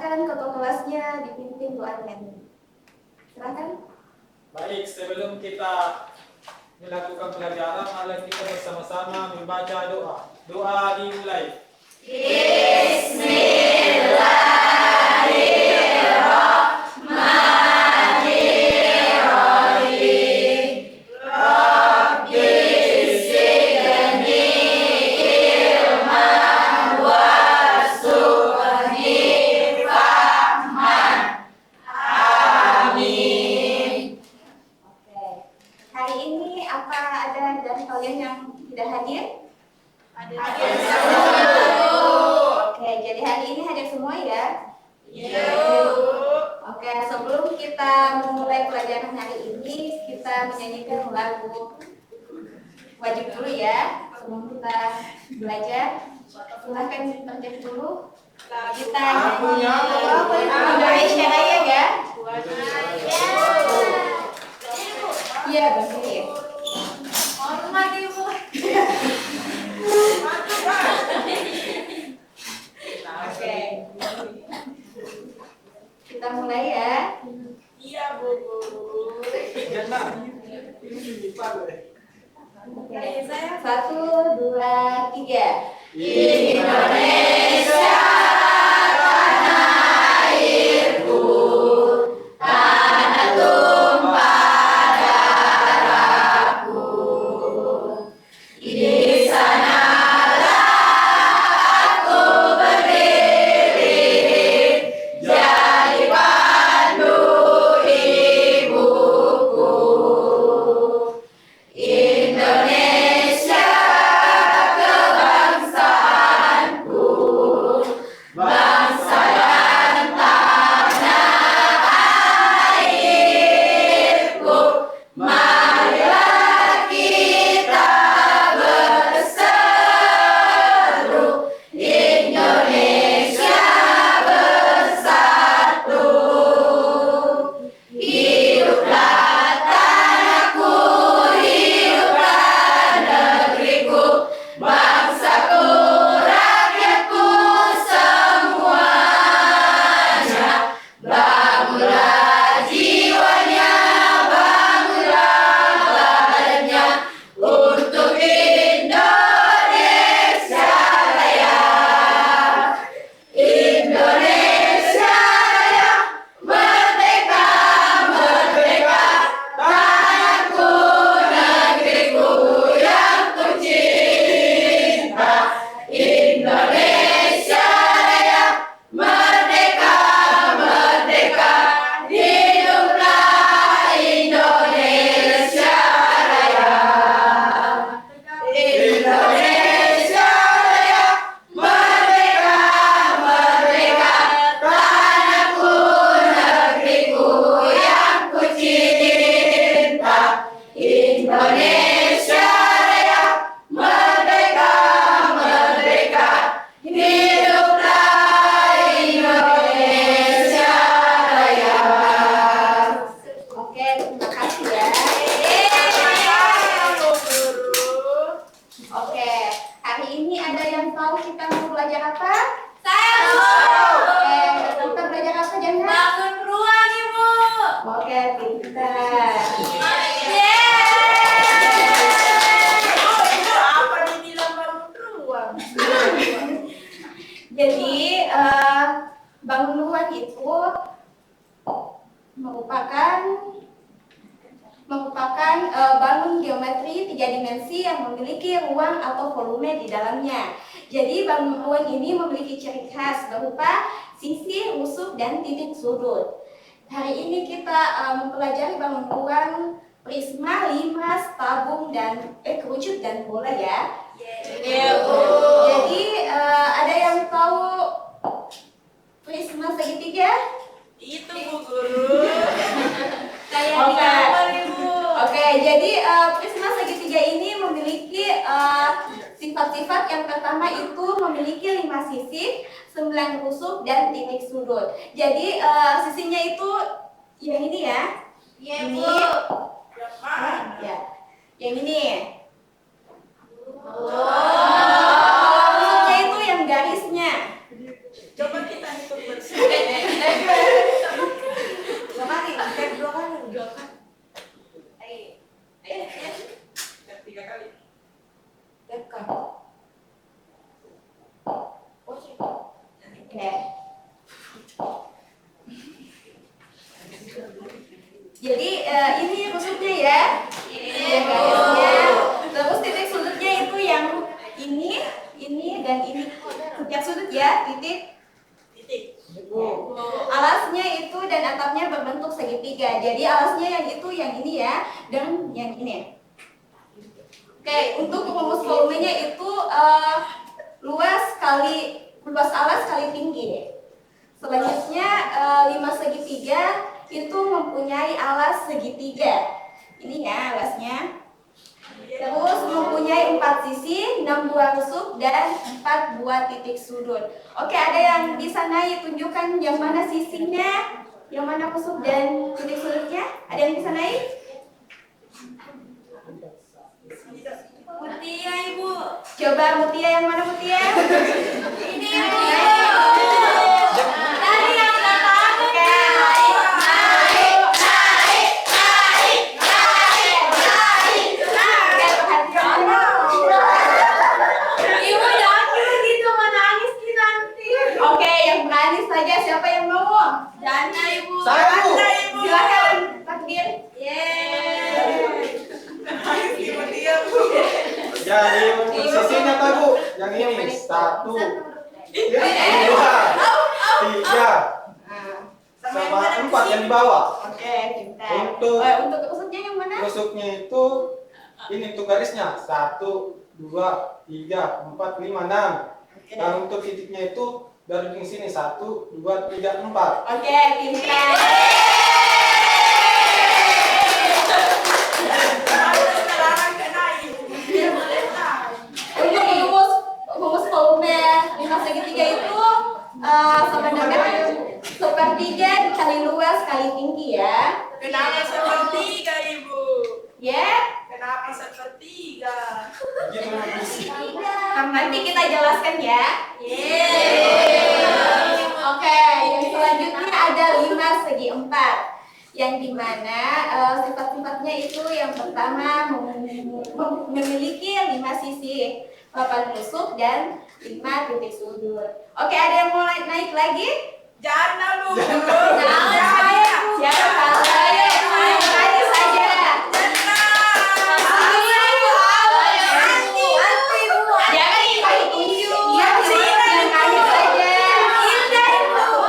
silakan ketua kelasnya dipimpin doanya. Silakan. Baik, sebelum kita melakukan pelajaran, mari kita bersama-sama membaca doa. Doa dimulai. Hari ini apa ada dari kalian yang tidak hadir? Hadir. Oke, jadi hari ini hadir semua ya? Iya. Oke, sebelum kita memulai pelajaran hari ini, kita menyanyikan lagu wajib dulu ya. Sebelum kita belajar, silahkan terjadi dulu. Kita Lagunya apa? Indonesia Raya ya? Iya, betul. Hormat Ibu. Oke. Kita mulai ya. Iya, Bu. Oke. 1, 2, 3. Indonesia tanah airku, tanah tumpah darahku. Di sanalah aku berdiri, jadi pandu ibuku. Indonesia kebangsaanku, bangsa dan tanah airku. Marilah kita berseru, Indonesia bersatu. Hiduplah tanahku, hiduplah negeriku, bangsaku, rakyatku semuanya. Bangunlah jiwanya, bangunlah badannya untuk Indonesia Raya. Indonesia Raya, merdeka, merdeka, tanahku, negeriku yang ku cinta. Indonesia Raya, merdeka, merdeka, hiduplah Indonesia Raya. Indonesia Raya, merdeka, merdeka, tanahku, negeriku yang ku cinta. Indonesia Raya, merdeka, merdeka, hiduplah Indonesia Raya. Oke, terima kasih ya. Oke, hari ini ada yang tahu kita mau belajar apa? Saya Oke, kita belajar apa jangan? bangun ruang, Ibu. Oke, pintar. Apa dibilang bangun ruang? Jadi bangun ruang itu merupakan bangun geometri 3 dimensi yang memiliki ruang atau volume di dalamnya. Jadi bangun ruang ini memiliki ciri khas berupa sisi, rusuk, dan titik sudut. Hari ini kita mempelajari bangun ruang prisma, limas, tabung, dan kerucut dan bola ya. Jadi ada yang tahu prisma segitiga? Itu Bu Guru. Kayak di Oke. kamar Ibu. Oke, jadi prisma segitiga ini memiliki sifat-sifat. Yang pertama itu memiliki 5 sisi, 9 rusuk, dan titik sudut. Jadi sisinya itu yang ini ya. Iya, Ini. Bu. Yang mana? Ya. Yang ini. Oh. Rusuknya itu yang garisnya. Coba kita hitung bersama. Dua kali, dua kali. Tiga kali. Oke. Jadi ini rusuknya ya. Ini garisnya. Terus titik sudutnya itu yang ini dan ini. Setiap sudut ya, titik. Alasnya itu dan atapnya berbentuk segitiga. Jadi alasnya yang itu, yang ini ya, dan yang ini. Oke, untuk rumus volumenya itu luas alas kali tinggi. Selanjutnya 5 segitiga itu mempunyai alas segitiga. Ini ya alasnya. Terus mempunyai 4 sisi, 6 buah rusuk dan 4 buah titik sudut. Oke, ada yang bisa naik tunjukkan yang mana sisinya, yang mana rusuk dan titik sudutnya? Ada yang bisa naik? Mutia Ibu. Coba Mutia, yang mana Mutia? Ini Ibu. Tadi yang udah tahu Ibu jangan gitu menangis nih nanti. Oke, yang berani saja, siapa yang mau? Dana Ibu. Saya, Bu. Dana, Ibu. Silakan takdir. Jadi untuk sisinya apa Bu? Yang ini 1, 2, 3, sama 4 yang di bawah. Oke, pintar. Untuk rusuknya yang mana? rusuknya itu ini untuk garisnya 1, 2, 3, 4, 5, 6. Dan untuk titiknya itu dari ujung sini 1, 2, 3, 4. Oke, pintar. Untuk rumus volume 5 segitiga itu sama dengan sepertiga dikali luas kali tinggi ya. Kenapa sepertiga Ibu? Ya. Kenapa sepertiga? Nanti kita jelaskan ya. Oke, yang selanjutnya ada 5 segi 4. Yang dimana sifat-sifatnya itu yang pertama memiliki 5 sisi, 8 rusuk dan 5 titik sudut. Oke, ada yang mau naik lagi? Jangan Bu. Jangan saya. Siapa? Saya. Tadi saja. Jangan dipakai tunjuk. Yang tanya saja. Siapa yang berani?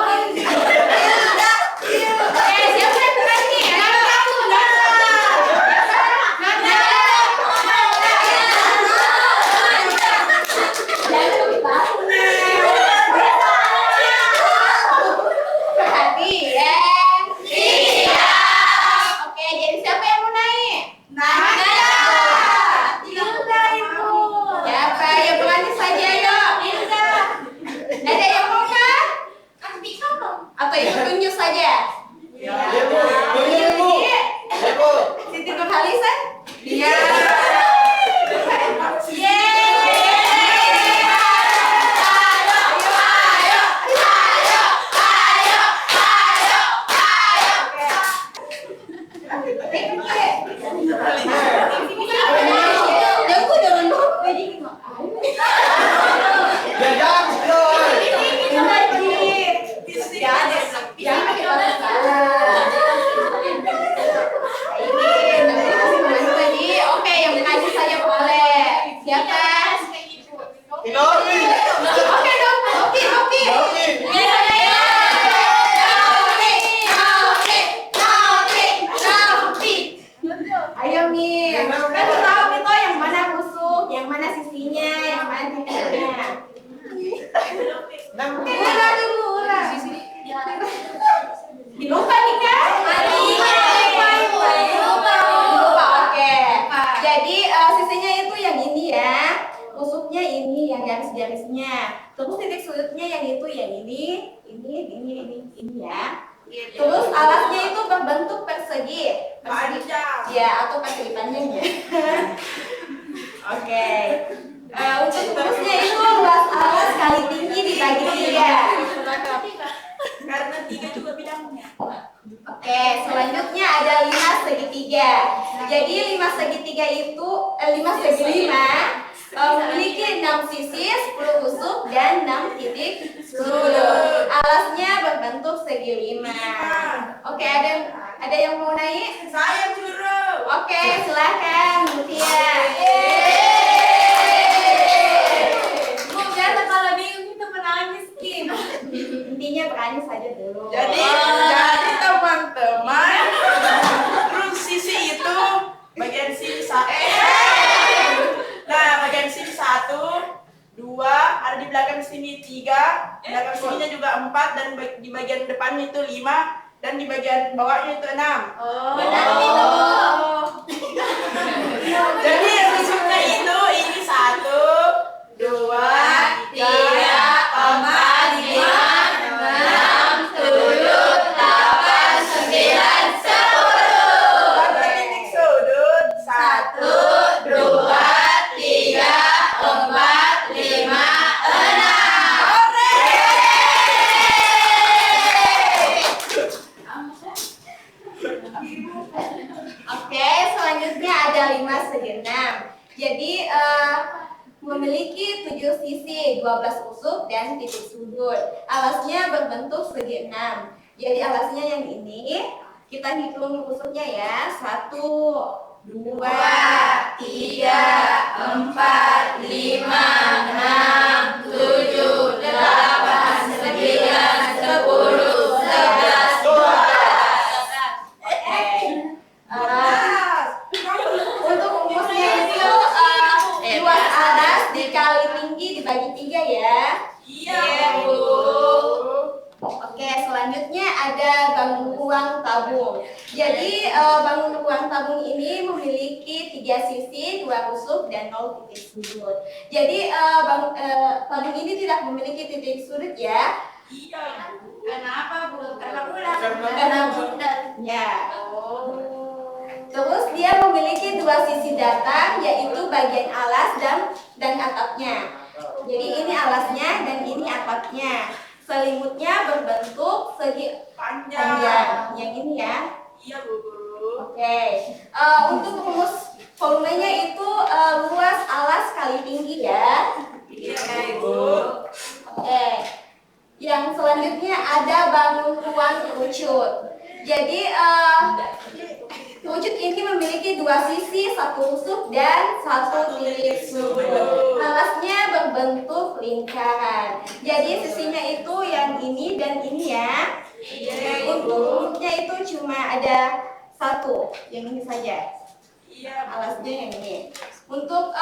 Perhatian. Oke, jadi siapa yang mau naik? Hilda Ibu. Siapa yang berani saja yuk? Ada yang mau kah? Atau ikut tunjuk saja? Ya, Bu. Tunjuk, Bu. Ya, Bu. Siti Nurhaliza? Iya. Ya, jangan, Boy. Oke, yang mengaji saya boleh. Siapa? Inovi. Oke dong, Oki. Oki. Ayo Mi, kasih tahu Mito yang mana rusuk, yang mana sisinya, yang mana titiknya. Dilupa nih kan? Dilupa, oke. Jadi sisinya itu yang ini ya, rusuknya ini, yang garis-garisnya. Terus titik sudutnya yang itu, yang ini ya. Terus alasnya itu berbentuk persegi. Panjang. Ya, atau persegi panjang ya. Oke. Untuk rumusnya itu luas alas kali tinggi dibagi Oke, selanjutnya ada 5 segitiga. Jadi 5 segitiga itu 5 segi 5 memiliki 6 sisi, 10 tusuk dan 6 titik sudut. Alasnya berbentuk segi 5. Oke, ada yang mau naik? Saya juru. Oke, silakan Mutia. Bu, biasa kalau bingung kita menangis, Kim. Intinya berani saja dulu. Jadi teman-teman, terus sisi itu bagian sini nah bagian sini 1, 2, ada di belakang sini 3, belakang sininya juga 4 dan di bagian depannya itu 5 dan di bagian bawahnya itu 6. Benar itu. Jadi rusuknya itu ini 1, 2, 3, 4, 5, 6, 7, 8, 9, 10. Berapa titik sudut? 1, 2, 3, 4, 5, 6. Oke, selanjutnya ada 5 segi 6. Jadi memiliki 7 sisi, 12 tusuk dan titik sudut. Alasnya berbentuk segi 6. Jadi alasnya yang ini kita hitung tusuknya ya. 1, 2, 3, 4, 5, 6, 7, 8, 9, 10, 11, 12. Untuk rumusnya itu luas alas dikali tinggi dibagi 3 ya. Iya, Bu. Oke, selanjutnya ada bangun ruang tabung. Jadi bangun ruang tabung ini memiliki 3 sisi, 2 tusuk dan 0 titik sudut. Jadi tabung ini tidak memiliki titik sudut ya. Iya, Bu. Kenapa, Bu? Karena bulan. Karena bulat. Ya. Terus dia memiliki 2 sisi datar, yaitu bagian alas dan atapnya. Jadi ini alasnya dan ini atapnya. Selimutnya berbentuk segi panjang. Yang ini ya. Iya, Bu. Oke. Untuk rumus volumenya itu luas alas kali tinggi ya. Iya, Bu. Oke. Yang selanjutnya ada bangun ruang kerucut. Jadi kerucut ini memiliki 2 sisi, 1 tusuk dan 1 titik sudut. Alasnya berbentuk lingkaran. Jadi sisinya itu yang ini dan ini ya. Untuk rumusnya itu cuma ada 1, yang ini saja. Iya, Bu. Alasnya yang ini. Untuk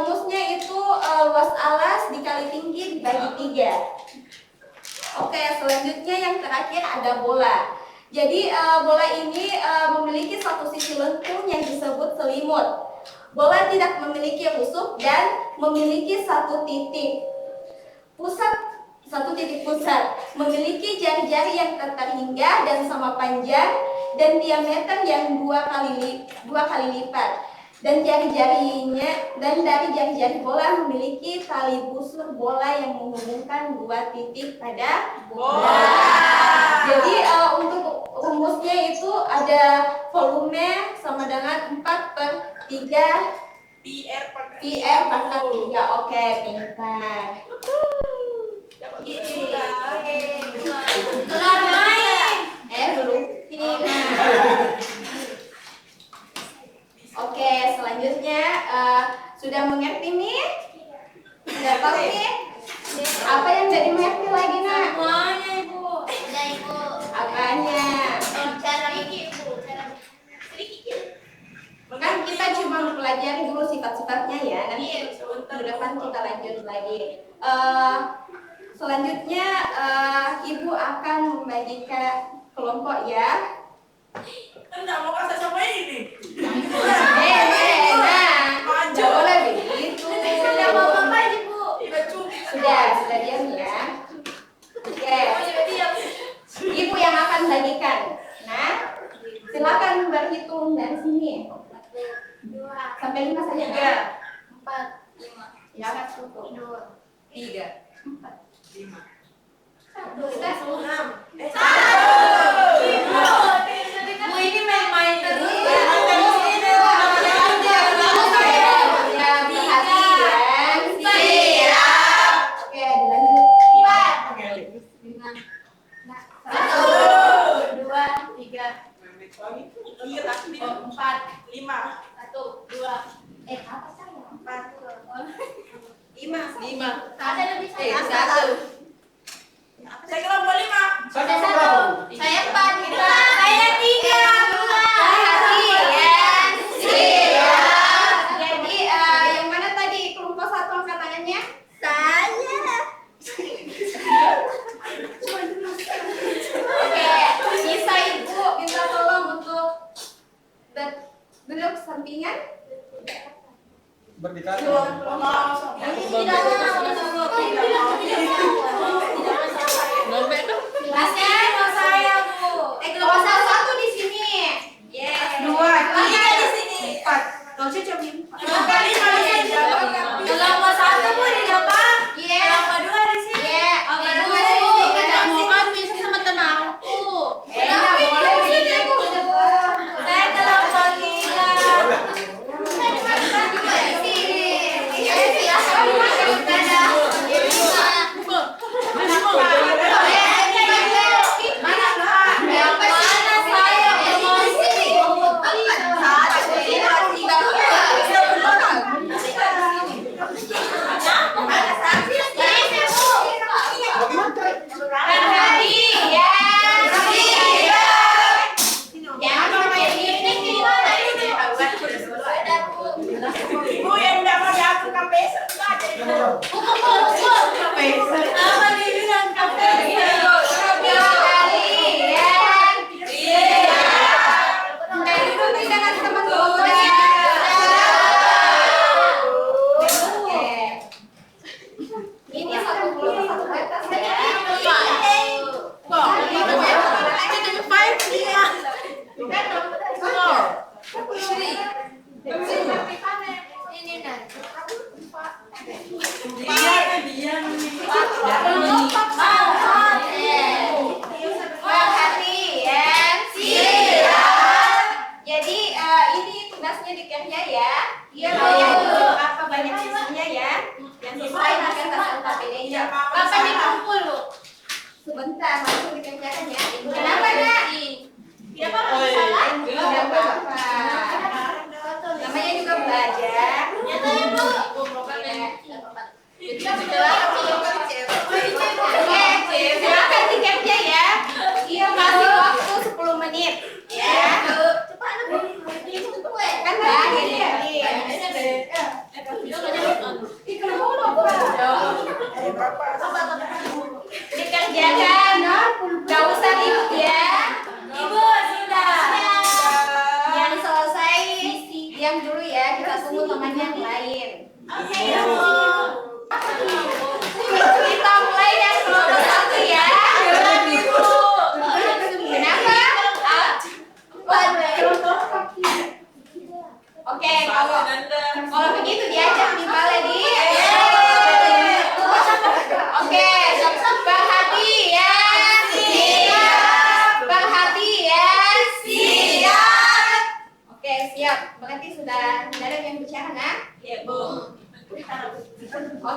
rumusnya itu luas alas dikali tinggi dibagi 3. Oke, selanjutnya yang terakhir ada bola. Jadi bola ini memiliki 1 sisi lentung yang disebut selimut. Bola tidak memiliki rusuk dan memiliki 1 titik pusat. 1 titik pusat. Memiliki jari-jari yang terhingga dan sama panjang dan diameter yang 2 kali lipat. Dan dari jari-jari bola memiliki tali busur bola yang menghubungkan 2 titik pada bola. Jadi untuk rumusnya itu ada volume sama dengan 4/3 PR pangkat 3. Oke, pintar. Kelar main. Belum. Oke, selanjutnya sudah mengerti nih? Sudah tahu nih? Apa yang jadi mengerti lagi nak? Semuanya, Ibu. Udah Ibu. Apanya? Cara bikin Ibu. Cara Kan kita cuma mempelajari dulu sifat-sifatnya ya. Nanti Iya, ke depan kita lanjut lagi. Selanjutnya Ibu akan membagikan kelompok ya. Enggak mau kasih sama ini. Nah, nggak boleh begitu. Sudah mau apa, Ibu? Sudah diam ya. Oke, Ibu yang akan bagikan. Nah, silakan berhitung dari sini. 2, Sampai 5 saja. 4, 5, Ya, 2, 3, 5. 1. kita 6. Satu.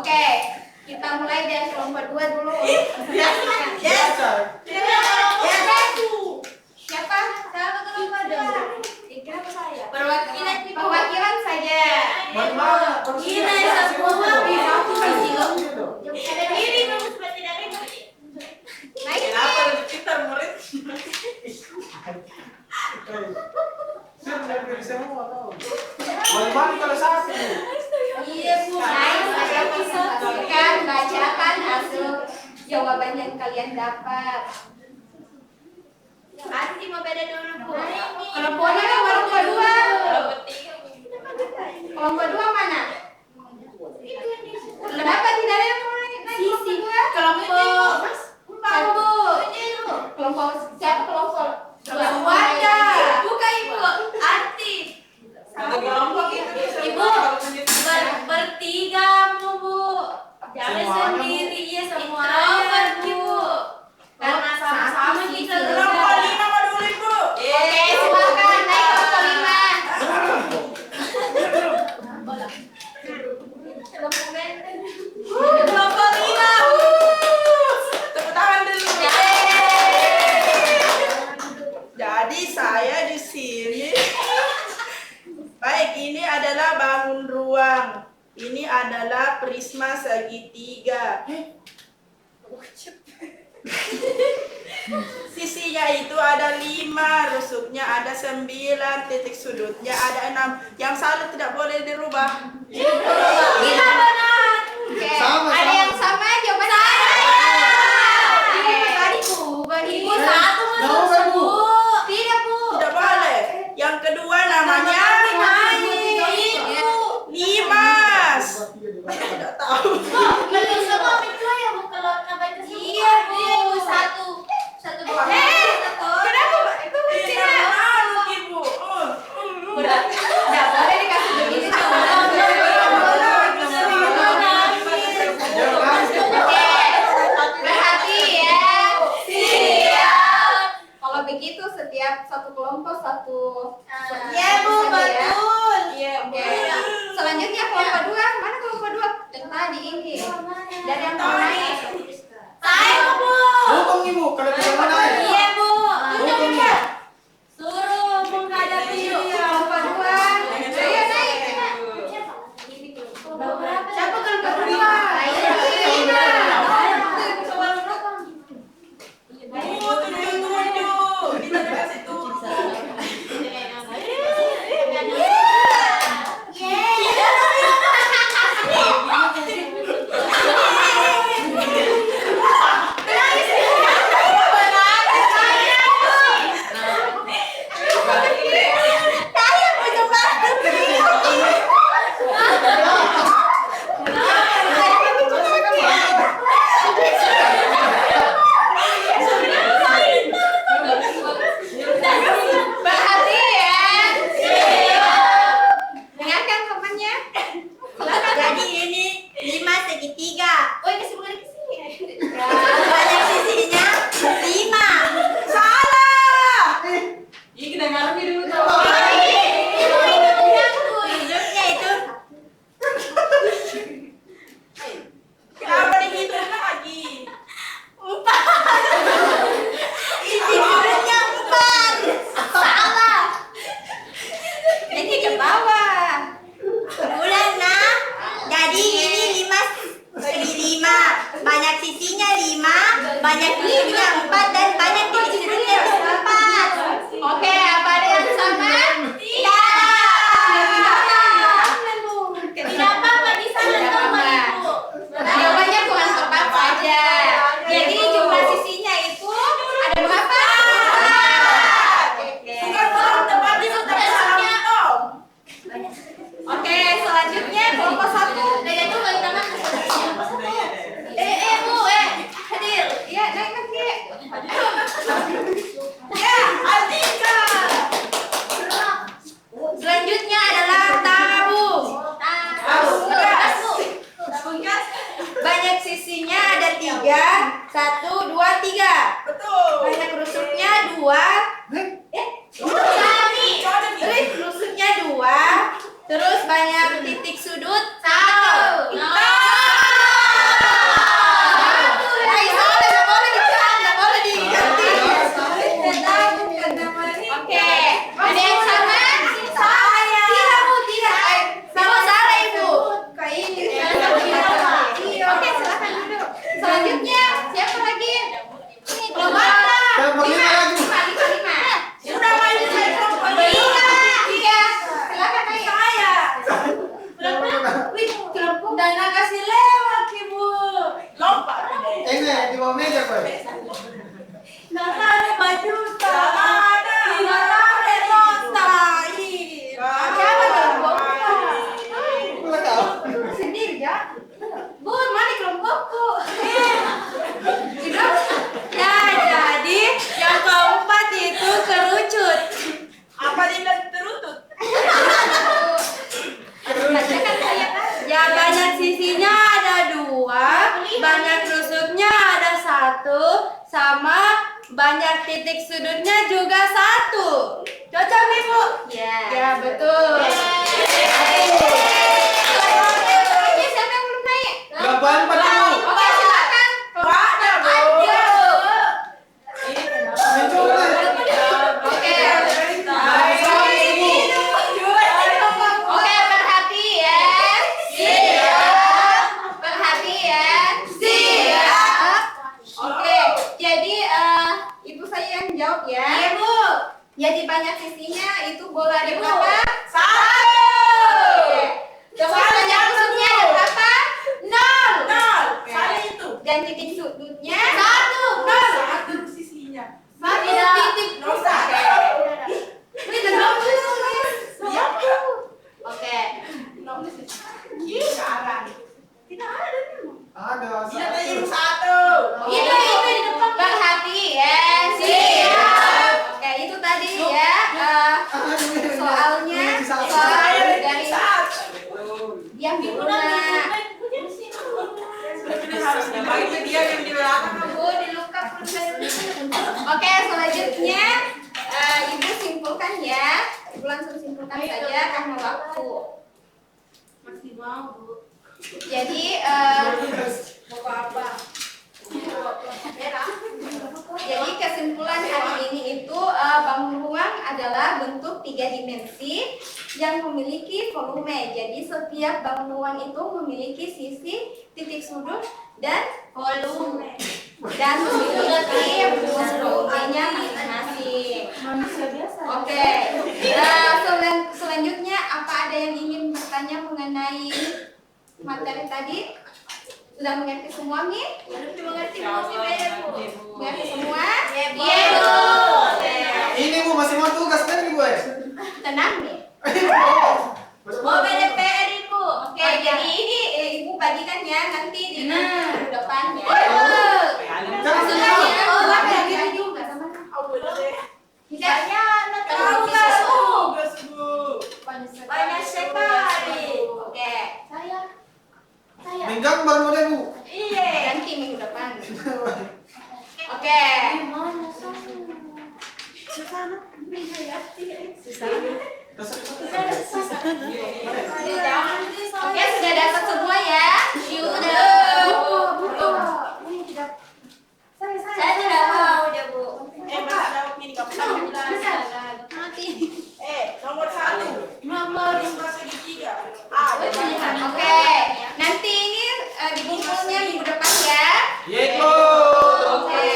Oke, kita mulai dari kelompok 2 dulu. Biasa. Siapa? Siapa kelompok 2? Kenapa saya? Perwakilan Ibu. Perwakilan saja. Bagaimana? Ini semua Ini belum seperti dari tadi. Naik. Kenapa ada kita murid? Sudah dari semua tahu. Bagaimana kalau satu? Iya Bu. Naik, saya pastikan bacakan hasil jawaban yang kalian dapat. Anti mau beda dulu Bu. Kelompoknya kelompok 2. Kelompok 3. Kelompok 2 mana? Kenapa tidak ada yang mulai naik kelompok 2? Kelompok 1. Kelompok siapa kelompok? Kelompok Wanda. Buka Ibu. Anti. Satu kelompok itu bisa Ibu. Bertiga Bu. Jangan Semuanya, Bu. sendiri ya semuanya Bu. Karena sama-sama kita Kelompok 5 mau dulu Ibu. Oke, silakan naik kelompok 5. Kelompok 5. Tepuk tangan dulu. Jadi saya di sini. Baik, ini adalah bangun ruang. Ini adalah prisma segitiga. Sisinya itu ada 5, rusuknya ada 9, titik sudutnya ada 6. Yang salah tidak boleh dirubah. Kita benar. Oke, Sama, ada sama. yang sama jawabannya? Ini tadi Bu. Ibu satu Jauh, masuk Bu. Bu. Tidak Bu. Tidak boleh. Yang kedua namanya Limas. Tidak tahu. Belum semua itu ya Bu kalau nambah itu semua. Iya Bu. Satu dua. Kenapa itu Tidak tahu Ibu. Udah, nggak boleh dikasih begini Berhati ya. Siap. Kalau begitu setiap satu kelompok satu. Iya Bu, betul. Iya, oke. Selanjutnya kelompok 2. Mana kelompok 2? Dan tadi ini. Dari yang mau naik. Saya Bu. Hukum Ibu kalau tidak mau naik. Iya Bu. Hukum Ibu. Suruh menghadapi yuk. Kelompok 2. Ayo naik. Siapa kelompok 2? Ayo. Tujuh. Kita dikasih tujuh. Berhati ya. Dengarkan temannya. Jadi ini 5 segitiga. Oh, kasih bukan ke sini. Banyak sisinya 5. Salah. Ini kita ngarep dulu tuh. Hidupnya itu Kenapa dihitung lagi? 4. Isi hidupnya 4. Salah. Jadi ke bawah. Bulan nah. Jadi ini 5 segi 5. Banyak sisinya 5, banyak hidupnya 4 dan banyak titik sudutnya 4. Oke, apa ada yang sama? Tidak. Tidak apa-apa di sana Ibu. Jawabannya kurang tepat saja. Jadi jumlah sisinya itu ada berapa? Bukan belum tepat itu tapi salah hitung. Oke, selanjutnya kelompok 1. Bu, hadir. Iya, naik lagi. Ya, Atika. Selanjutnya adalah tabung. Banyak sisinya ada 3. 1, 2, 3. Betul. Banyak rusuknya 2. Terus rusuknya 2. Terus banyak titik sudut 1. Nggak ada baju. Nggak ada. Nggak ada nota. Siapa dalam kelompok? Nggak tahu. Sendiri ya. Bu, mana kelompokku? Sudah? Ya, jadi yang keempat itu kerucut. Apa dia bilang terutut? Bacakan saya kan? Ya, banyak sisinya ada 2, banyak rusuknya ada 1, sama banyak titik sudutnya juga 1. Cocok nih, Bu? Ya. Ya, betul. Oke, siapa yang belum naik? Jawaban Pak Ibu. Oke, silakan. Nggak ada, Bu. Oke. Oke, perhatian. Siap. Perhatian. Siap. Oke, jadi ibu saya yang jawab ya. Iya, Bu. Jadi banyak sisinya itu bola ada berapa? Satu. Terus banyak rusuknya ada berapa? 0. Nol. Satu itu. Dan titik sudutnya? 1. Satu sisinya. Titik. Nol satu. Siapa? Oke. Sekarang. Ada. Dia tanya satu. Itu di depan. Perhatian. Siap. Oke, itu tadi ya. Soalnya soal dari yang di rumah. Itu dia yang di belakang. Bu, diluka Oke, selanjutnya ibu simpulkan ya. Ibu langsung simpulkan saja karena waktu. Masih mau, Bu. Jadi jadi kesimpulan hari ini itu bangun ruang adalah bentuk 3 dimensi yang memiliki volume. Jadi setiap bangun ruang itu memiliki sisi, titik sudut, dan volume. Dan memiliki rumus volumenya masing-masing. Oke. Selanjutnya apa ada yang ingin bertanya mengenai materi tadi? Sudah mengerti semua, Mi? Mengerti, Bu. Mengerti semua? Iya, Bu. Ini Bu masih mau tugas kan ini Bu? Tenang, Mi. Mau PDPR, Ibu. Oke, jadi ini Ibu bagikan ya nanti di minggu depan ya. Masukkan ya. Oh, bagikan juga sama. Tidak. Tahu nggak, Bu? Tugas, Bu. Banyak sekali. Oke. Minggang baru ada Bu. Iya. Ganti minggu depan. Oke. Oke, sudah dapat semua ya? Saya tidak mau, udah, Bu. Masih jawab ini kamu tahu. Nomor 1. Nomor segitiga. Oke. Nanti ini dikumpulnya minggu depan ya. Yego. Oke.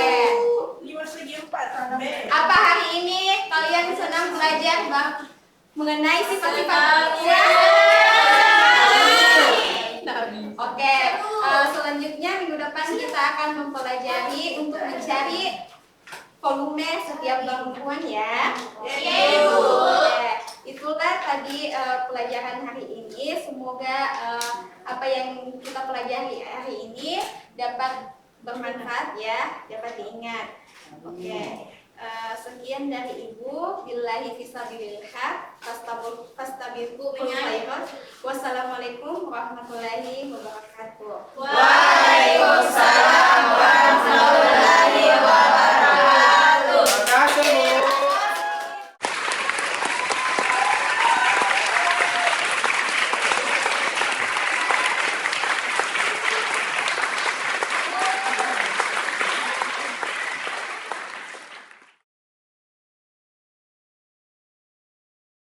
5/4. B. Apa hari ini kalian senang belajar mengenai sifat-sifat manusia? Oke, selanjutnya minggu depan kita akan mempelajari untuk mencari volume setiap bangunan ya. Oke, itulah tadi pelajaran hari ini. Semoga apa yang kita pelajari hari ini dapat bermanfaat ya, dapat diingat. Oke. Sekian dari Ibu. Billahi fisabilil haq. Fastabiqul khairat. Wassalamualaikum warahmatullahi wabarakatuh. Waalaikumsalam.